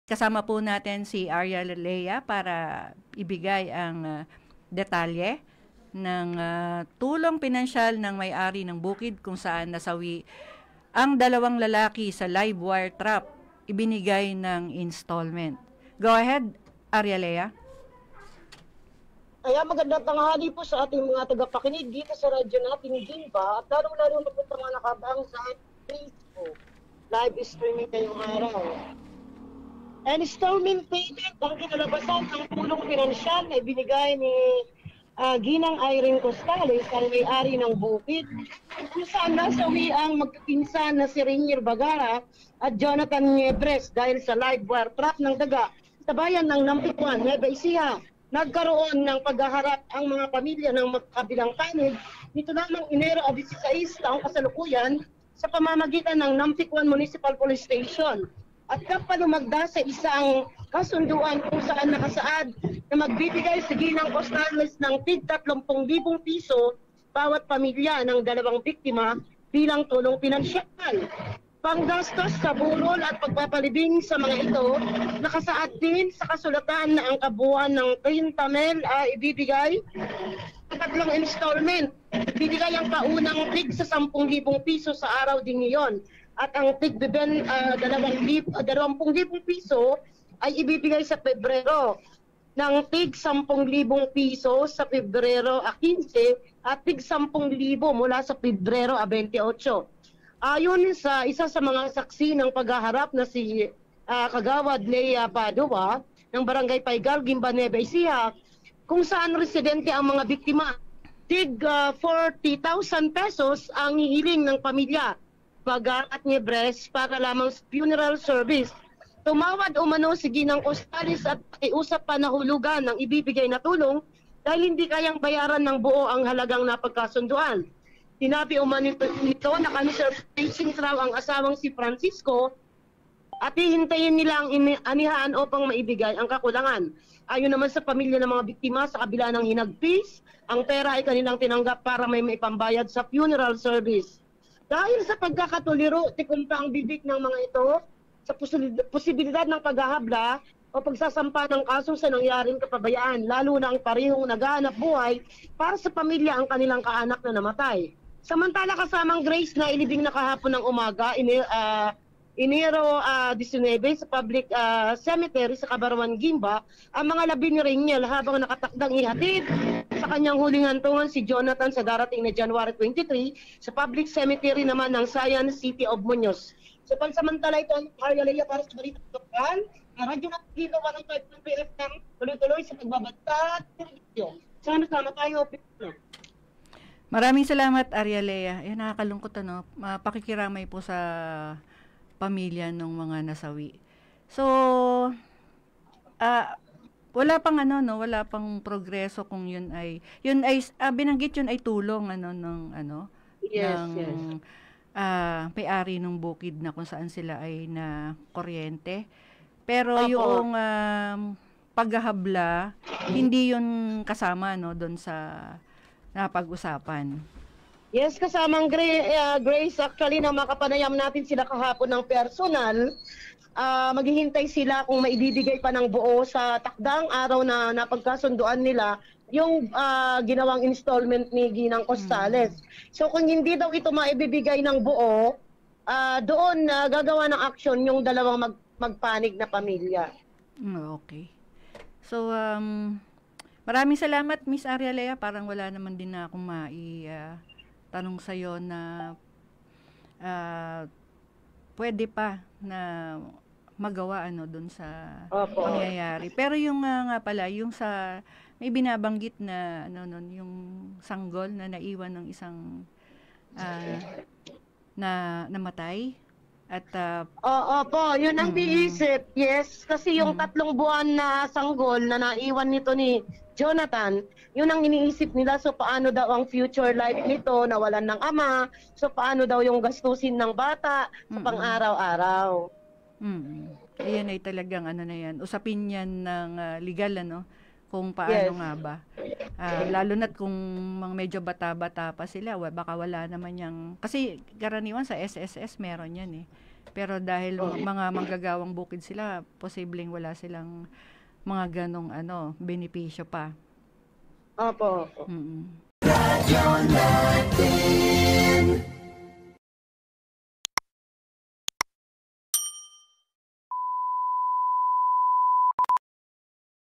Kasama po natin si Arya Lea para ibigay ang detalye ng tulong pinansyal ng may-ari ng bukid kung saan nasawi ang dalawang lalaki sa live wire trap ibinigay ng installment. Go ahead, Arya Lea. Kaya magandang tanghali po sa ating mga tagapakinig dito sa radyo natin Gimba at lalo-lalo na po sa mga nakabang sa Facebook. Live streaming ngayong araw. And installment payment ang kinalabasan ng tulong pinansyal na ibinigay ni Ginang Irene Costales, ang may-ari ng bukid, kung saan nasawi ang magkapinsan na si Rainier Bagara at Jonathan Niebres dahil sa live wire trap ng daga sa bayan ng Nampikuan, Nueva Ecija. Nagkaroon ng paghaharap ang mga pamilya ng magkabilang panig nito lamang Enero 16 taong kasalukuyan sa pamamagitan ng Nampikuan Municipal Police Station. At kapalumagda sa isang kasunduan kung saan nakasaad na magbibigay si Ginang Costales ng tig 30,000 piso bawat pamilya ng dalawang biktima bilang tulong pinansyal. Panggastos sa burol at pagpapalibing sa mga ito, nakasaad din sa kasulatan na ang kabuuan ng 30 mil ibibigay sa tatlong installment. Ibibigay ang paunang tig sa 10,000 piso sa araw din ngayon. At ang tig 20,000 piso ay ibibigay sa Pebrero, ng tig 10,000 piso sa Pebrero 15 at tig 10,000 mula sa Pebrero 28. Ayon sa isa sa mga saksi ng paghaharap na si Kagawad Lea Padua ng Barangay Paigal, Gimba, Nueva Ecija, kung saan residente ang mga biktima, tig 40,000 pesos ang hihiling ng pamilya Bagara at Niebres para lamang sa funeral service. Tumawad umano si Ginang Costales at pakiusap pa na hulugan ng ibibigay na tulong dahil hindi kayang bayaran ng buo ang halagang napagkasunduan. Sinabi umano nito na conservation raw ang asawang si Francisco at hihintayin nila ang anihaan upang maibigay ang kakulangan. Ayon naman sa pamilya ng mga biktima, sa kabila ng hinagpis, ang pera ay kanilang tinanggap para may maipambayad sa funeral service. Dahil sa pagkakatuliro, tikumpa ang bibig ng mga ito sa posibilidad ng paghahabla o pagsasampa ng kaso sa nangyaring kapabayaan, lalo na ang parehong naghahanap buhay para sa pamilya ang kanilang kaanak na namatay. Samantala kasamang Grace na ilibing na kahapon ng umaga, Enero 19 sa public cemetery sa Cabarwan, Gimba, ang mga labi ni Rainier habang nakatakdang ihatid sa kanyang huling hantungan si Jonathan sa darating na January 23 sa public cemetery naman ng Science City of Muñoz. So pansamantala ito ang Arya Lea para sa Balita Lokal. Radyo na dito 105 ng PFM, tuloy-tuloy sa pagbabata at servisyo. Sana tayo. Maraming salamat, Arya Lea. Nakakalungkot pakikiramay po sa pamilya ng mga nasawi. So, wala pang wala pang progreso kung yun ay binanggit yun ay tulong Yes. may-ari ng bukid na kung saan sila ay na kuryente. Pero Opo. yung paghahabla hindi yun kasama doon sa napag-usapan. Yes, kasamang Grace, actually na makapanayam natin sila kahapon ng personal, maghihintay sila kung maibibigay pa ng buo sa takdang araw na napagkasunduan nila yung ginawang installment ni Ginang Costales. So kung hindi daw ito maibibigay ng buo, doon gagawa ng action yung dalawang magpanig na pamilya. Okay. So, maraming salamat, Miss Arya Lea. Parang wala naman din na akong tanong sa'yo na pwede pa na magawa doon sa Opo. pangyayari. Pero yung nga pala, yung sa may binabanggit na yung sanggol na naiwan ng isang na namatay at Opo, yun ang biisip. Yes, kasi yung 3 buwan na sanggol na naiwan nito ni Jonathan, yun ang iniisip nila. So paano daw ang future life nito, nawalan ng ama, so paano daw yung gastusin ng bata sa pang-araw-araw. Ayan ay talagang na yan. Usapin yan ng legal kung paano Yes. nga ba. Lalo na't kung medyo bata-bata pa sila, baka wala naman kasi karaniwan sa SSS meron yan Pero dahil mga manggagawang bukid sila, posibleng wala silang mga ganong benepisyo pa. Opo. Mm.